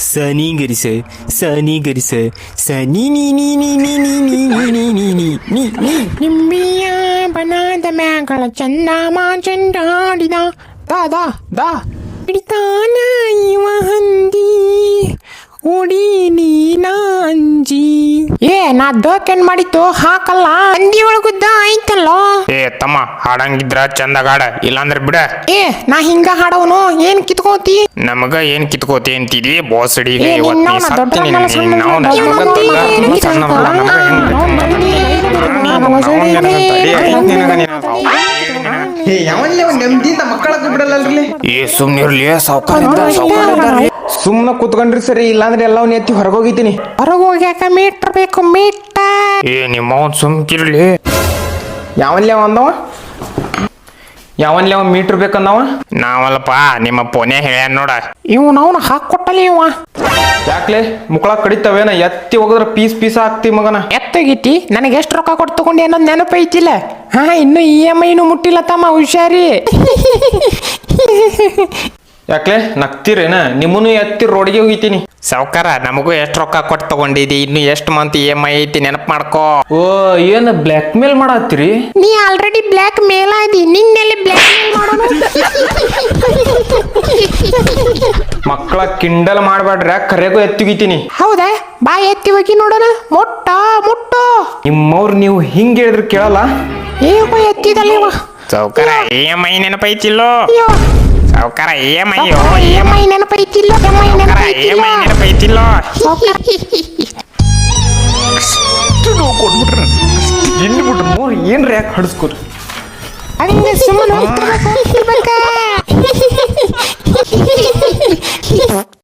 ಸನಿ ಗರಿಸ ಸನಿ ಗರಿಸ ಸನಿ ನೀ ನೀ ನೀ ನೀ ನೀ ನೀ ನೀ ನೀ ನೀ ನೀ ನೀ ನಿಂಬಿಯ ಬನದ ಮ್ಯಾಗಳ ಚಂದ ಮಾಚಂಡಾಡಿದ ದಾ ಹಿಡಿತಾನ ಇವ ಹಂದಿ ಉಡಿ ನೀನ ಅಂಜಿ ನಾ ದೋಕೆನ್ ಮಾಡಿತ್ತು ಹಾಕಲ್ಲ ಹಂದಿ ಒಳಗುದ್ದ ಐತಲ್ಲೋ. ತಮ್ಮ ಹಾಡಂಗಿದ್ರ ಚಂದ ಹಾಡ, ಇಲ್ಲಾಂದ್ರ ಬಿಡ. ನಾ ಹಿಂಗ ಹಾಡವನು ಏನ್ ಕಿತ್ಕೋತಿ? ನಮಗ ಏನ್ ಕಿತ್ಕೋತಿ ಅಂತಿದ್ವಿ ಬೋಸಡಿಗೆ. ನೆಮ್ಮದಿಯಿಂದ ಮಕ್ಕಳಕ್ಕೆ ಬಿಡಲ್ಲಲ್ರಿ. ಸುಮ್ನಿರ್ಲಿ, ಸಾವ್ಕಾರ ಸುಮ್ನ ಕುತ್ಕೊಂಡ್ರಿ ಸರಿ, ಇಲ್ಲಾಂದ್ರೆ ಎಲ್ಲ ಎತ್ತಿ ಹೊರಗೋಗಿದ್ದೀನಿ. ಹೊರಗೋಗ್ಯಾಕ ಮೀಟ್ರ್ ಬೇಕು ಮೀಟರ್. ನಿಮ್ಮ ಸುಮ್ಕಿರ್ಲಿ. ಯಾವನ್ಲೇವ ಅಂದವ, ಯಾವನ್ಲೇವ ಮೀಟ್ರ್ ಬೇಕಂದವ. ನಾವಲ್ಲಪ್ಪ, ನಿಮ್ಮ ಪೋನೆ ಹೇಳ್ಯಾನ ನೋಡ. ಇವನವನು ಹಾಕೊಟ್ಟಲಿ ಇವ. ಯಾಕ್ಲೆ ಮುಕ್ಕಳ ಕಡಿತಾವೇನ? ಎತ್ತಿ ಹೋಗದ್ರ ಪೀಸ್ ಪೀಸ್ ಹಾಕ್ತಿ ಮಗನ. ಎತ್ತಗಿತಿ ನನಗೆ ಎಷ್ಟು ರೊಕ್ಕ ಕೊಟ್ಟು ತಗೊಂಡು ಅನ್ನೋದು ನೆನಪೈತಿಲ್ಲ. ಇನ್ನು EMI ಮುಟ್ಟಿಲ್ಲ ತಮ್ಮ, ಹುಷಾರಿ. ಯಾಕ್ಲೆ ನಗ್ತಿರೇನ? ನಿಮ್ಮನ್ನು ಎತ್ತಿ ರೋಡಿಗೆ ಹೋಗಿತೀನಿ. ಸಾವ್ಕಾರ, ನಮಗೂ ಎಷ್ಟು ರೊಕ್ಕ ಕೊಟ್ಟು ತಗೊಂಡಿದಿ, ಇನ್ನು ಎಷ್ಟು ಮಂತ್ EMI ಐತಿ ನೆನಪು ಮಾಡ್ಕೋ. ಓ, ಏನ್ ಬ್ಲ್ಯಾಕ್ ಮೇಲ್ ಮಾಡತ್ತೀರಿ? ನೀ ಆಲ್ರೆಡಿ ಬ್ಲ್ಯಾಕ್ ಮೇಲ್ ಆದಿ, ನಿನ್ನೆಲ್ಲಿ ಬ್ಲ್ಯಾಕ್ ಮೇಲ್ ಮಾಡೋಣ. ಮಕ್ಕಳ ಕಿಂಡಲ್ ಮಾಡ್ಬೇಡ್ರಿ, ಕರೆಗೂ ಎತ್ತಿಗಿತೀನಿ. ಹೌದಾ, ಬಾ ಎತ್ತಿ ಹೋಗಿ ನೋಡೋಣ. ಮುಟ್ಟು ನಿಮ್ಮವ್ರು ನೀವು ಹಿಂಗೆ ಹೇಳಿದ್ರೆ ಕೇಳಲ್ಲ. ಎತ್ತಿದಲ್ಲಿವ ಸಾವ್ಕಾರ, EMI ನೆನಪೈತಿಲ್ಲೋ? ಸಾವ್ಕಾರ, EMI ನೆನಪೈತಿಲ್ಲ. EMI ನೆನಪೈತಿಲ್ಲೋ? ಕೊಟ್ಬಿಟ್ರು ಏನ್ರಿ ಯಾಕೆ ಹಡಿಸ್ಕೊರಿ? ಹಂಗೆ ಸುಮ್ಮನೆ